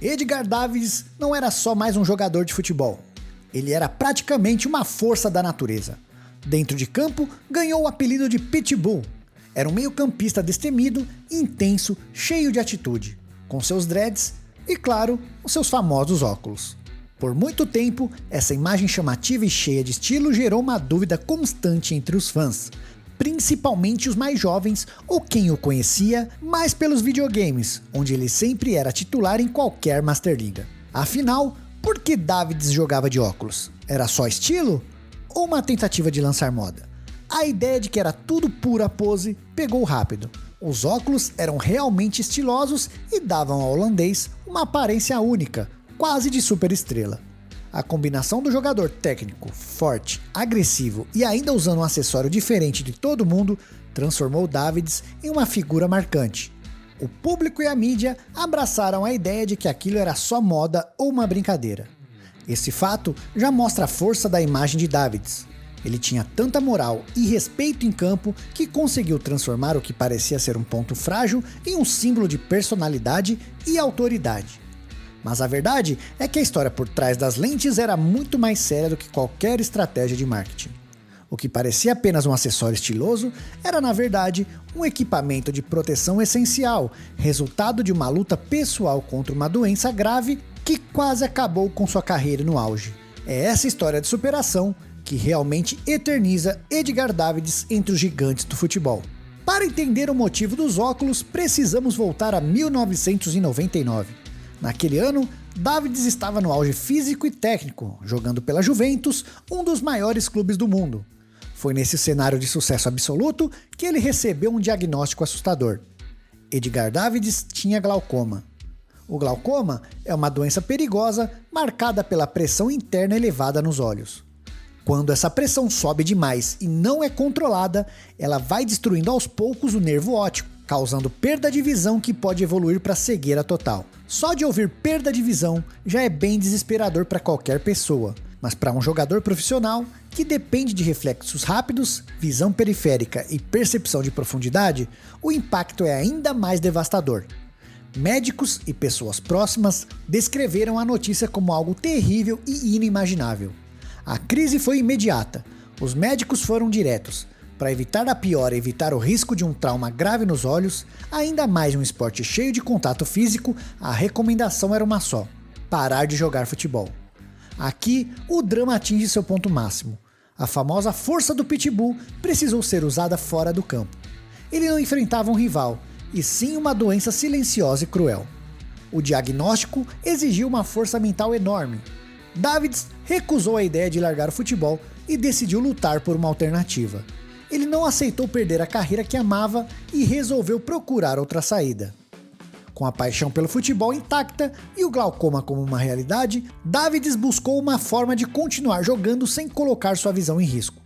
Edgar Davids não era só mais um jogador de futebol. Ele era praticamente uma força da natureza. Dentro de campo, ganhou o apelido de Pitbull. Era um meio-campista destemido, intenso, cheio de atitude, com seus dreads e, claro, os seus famosos óculos. Por muito tempo, essa imagem chamativa e cheia de estilo gerou uma dúvida constante entre os fãs, principalmente os mais jovens ou quem o conhecia mais pelos videogames, onde ele sempre era titular em qualquer Master Liga. Afinal, por que Davids jogava de óculos? Era só estilo? Ou uma tentativa de lançar moda? A ideia de que era tudo pura pose pegou rápido. Os óculos eram realmente estilosos e davam ao holandês uma aparência única, quase de superestrela. A combinação do jogador técnico, forte, agressivo e ainda usando um acessório diferente de todo mundo transformou Davids em uma figura marcante. O público e a mídia abraçaram a ideia de que aquilo era só moda ou uma brincadeira. Esse fato já mostra a força da imagem de Davids. Ele tinha tanta moral e respeito em campo que conseguiu transformar o que parecia ser um ponto frágil em um símbolo de personalidade e autoridade. Mas a verdade é que a história por trás das lentes era muito mais séria do que qualquer estratégia de marketing. O que parecia apenas um acessório estiloso era, na verdade, um equipamento de proteção essencial, resultado de uma luta pessoal contra uma doença grave que quase acabou com sua carreira no auge. É essa história de superação que realmente eterniza Edgar Davids entre os gigantes do futebol. Para entender o motivo dos óculos, precisamos voltar a 1999. Naquele ano, Davids estava no auge físico e técnico, jogando pela Juventus, um dos maiores clubes do mundo. Foi nesse cenário de sucesso absoluto que ele recebeu um diagnóstico assustador. Edgar Davids tinha glaucoma. O glaucoma é uma doença perigosa marcada pela pressão interna elevada nos olhos. Quando essa pressão sobe demais e não é controlada, ela vai destruindo aos poucos o nervo óptico, causando perda de visão que pode evoluir para cegueira total. Só de ouvir perda de visão já é bem desesperador para qualquer pessoa, mas para um jogador profissional que depende de reflexos rápidos, visão periférica e percepção de profundidade, o impacto é ainda mais devastador. Médicos e pessoas próximas descreveram a notícia como algo terrível e inimaginável. A crise foi imediata, os médicos foram diretos. Para evitar a pior e evitar o risco de um trauma grave nos olhos, ainda mais um esporte cheio de contato físico, a recomendação era uma só: parar de jogar futebol. Aqui, o drama atinge seu ponto máximo. A famosa força do Pitbull precisou ser usada fora do campo. Ele não enfrentava um rival, e sim uma doença silenciosa e cruel. O diagnóstico exigiu uma força mental enorme. Davids recusou a ideia de largar o futebol e decidiu lutar por uma alternativa. Ele não aceitou perder a carreira que amava e resolveu procurar outra saída. Com a paixão pelo futebol intacta e o glaucoma como uma realidade, Davids buscou uma forma de continuar jogando sem colocar sua visão em risco.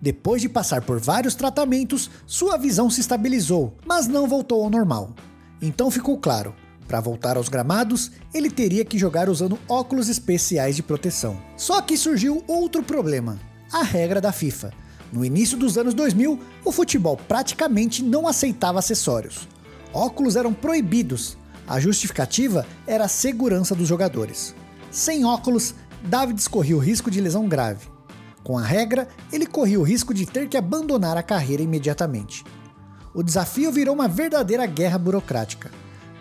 Depois de passar por vários tratamentos, sua visão se estabilizou, mas não voltou ao normal. Então ficou claro, para voltar aos gramados, ele teria que jogar usando óculos especiais de proteção. Só que surgiu outro problema: a regra da FIFA. No início dos anos 2000, o futebol praticamente não aceitava acessórios. Óculos eram proibidos. A justificativa era a segurança dos jogadores. Sem óculos, Davids corria o risco de lesão grave. Com a regra, ele corria o risco de ter que abandonar a carreira imediatamente. O desafio virou uma verdadeira guerra burocrática.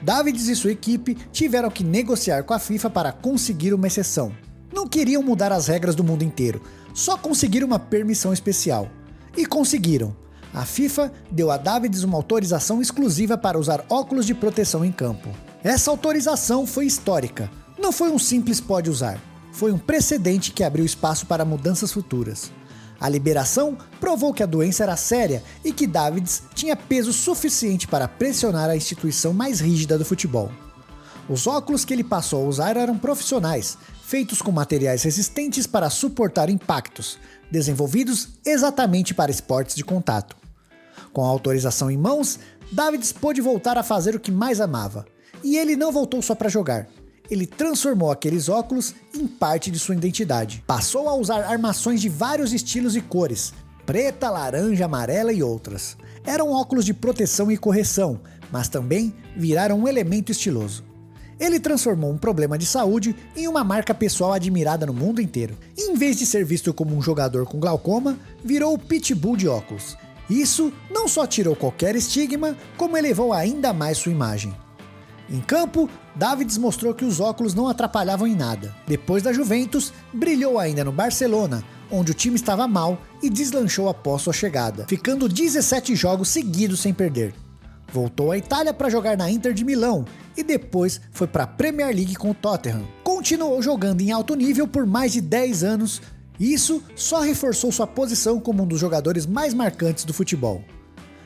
Davids e sua equipe tiveram que negociar com a FIFA para conseguir uma exceção. Não queriam mudar as regras do mundo inteiro, só conseguiram uma permissão especial. E conseguiram. A FIFA deu a Davids uma autorização exclusiva para usar óculos de proteção em campo. Essa autorização foi histórica. Não foi um simples pode usar. Foi um precedente que abriu espaço para mudanças futuras. A liberação provou que a doença era séria e que Davids tinha peso suficiente para pressionar a instituição mais rígida do futebol. Os óculos que ele passou a usar eram profissionais, feitos com materiais resistentes para suportar impactos, desenvolvidos exatamente para esportes de contato. Com a autorização em mãos, Davids pôde voltar a fazer o que mais amava. E ele não voltou só para jogar. Ele transformou aqueles óculos em parte de sua identidade. Passou a usar armações de vários estilos e cores, preta, laranja, amarela e outras. Eram óculos de proteção e correção, mas também viraram um elemento estiloso. Ele transformou um problema de saúde em uma marca pessoal admirada no mundo inteiro. Em vez de ser visto como um jogador com glaucoma, virou o Pitbull de óculos. Isso não só tirou qualquer estigma, como elevou ainda mais sua imagem. Em campo, Davids mostrou que os óculos não atrapalhavam em nada. Depois da Juventus, brilhou ainda no Barcelona, onde o time estava mal e deslanchou após sua chegada, ficando 17 jogos seguidos sem perder. Voltou à Itália para jogar na Inter de Milão e depois foi para a Premier League com o Tottenham. Continuou jogando em alto nível por mais de 10 anos e isso só reforçou sua posição como um dos jogadores mais marcantes do futebol.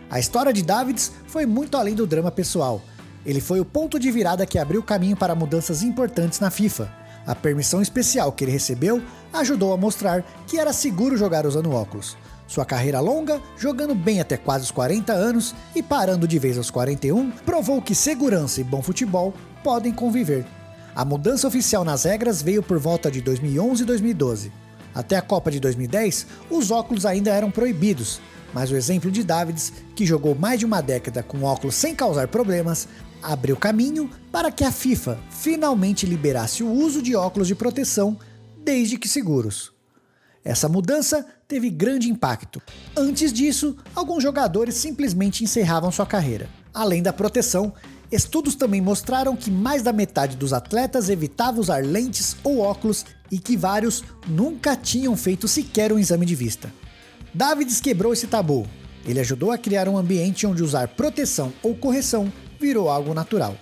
A história de Davids foi muito além do drama pessoal. Ele foi o ponto de virada que abriu caminho para mudanças importantes na FIFA. A permissão especial que ele recebeu ajudou a mostrar que era seguro jogar usando óculos. Sua carreira longa, jogando bem até quase os 40 anos e parando de vez aos 41, provou que segurança e bom futebol podem conviver. A mudança oficial nas regras veio por volta de 2011 e 2012. Até a Copa de 2010, os óculos ainda eram proibidos, mas o exemplo de Davids, que jogou mais de uma década com óculos sem causar problemas, abriu caminho para que a FIFA finalmente liberasse o uso de óculos de proteção, desde que seguros. Essa mudança teve grande impacto. Antes disso, alguns jogadores simplesmente encerravam sua carreira. Além da proteção, estudos também mostraram que mais da metade dos atletas evitava usar lentes ou óculos e que vários nunca tinham feito sequer um exame de vista. Davids quebrou esse tabu. Ele ajudou a criar um ambiente onde usar proteção ou correção virou algo natural.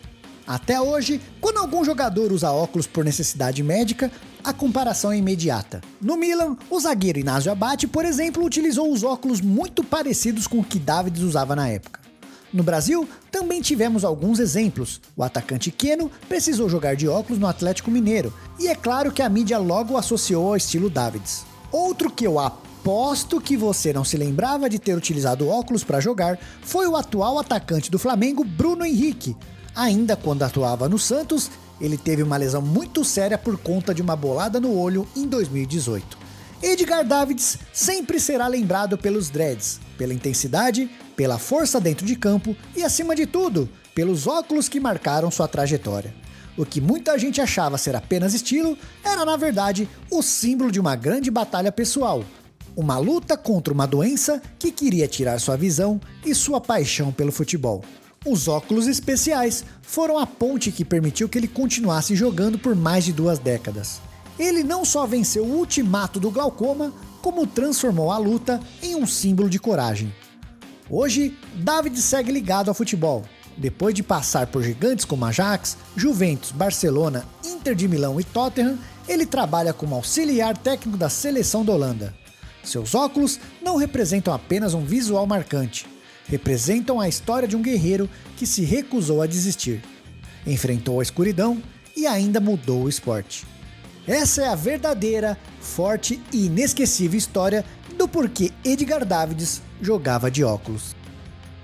Até hoje, quando algum jogador usa óculos por necessidade médica, a comparação é imediata. No Milan, o zagueiro Inácio Abate, por exemplo, utilizou os óculos muito parecidos com o que Davids usava na época. No Brasil, também tivemos alguns exemplos. O atacante Keno precisou jogar de óculos no Atlético Mineiro, e é claro que a mídia logo o associou ao estilo Davids. Outro que eu aposto que você não se lembrava de ter utilizado óculos para jogar foi o atual atacante do Flamengo, Bruno Henrique. Ainda quando atuava no Santos, ele teve uma lesão muito séria por conta de uma bolada no olho em 2018. Edgar Davids sempre será lembrado pelos dreads, pela intensidade, pela força dentro de campo e, acima de tudo, pelos óculos que marcaram sua trajetória. O que muita gente achava ser apenas estilo era, na verdade, o símbolo de uma grande batalha pessoal. Uma luta contra uma doença que queria tirar sua visão e sua paixão pelo futebol. Os óculos especiais foram a ponte que permitiu que ele continuasse jogando por mais de 2 décadas. Ele não só venceu o ultimato do glaucoma, como transformou a luta em um símbolo de coragem. Hoje, Davids segue ligado ao futebol. Depois de passar por gigantes como Ajax, Juventus, Barcelona, Inter de Milão e Tottenham, ele trabalha como auxiliar técnico da seleção da Holanda. Seus óculos não representam apenas um visual marcante, representam a história de um guerreiro que se recusou a desistir, enfrentou a escuridão e ainda mudou o esporte. Essa é a verdadeira, forte e inesquecível história do porquê Edgar Davids jogava de óculos.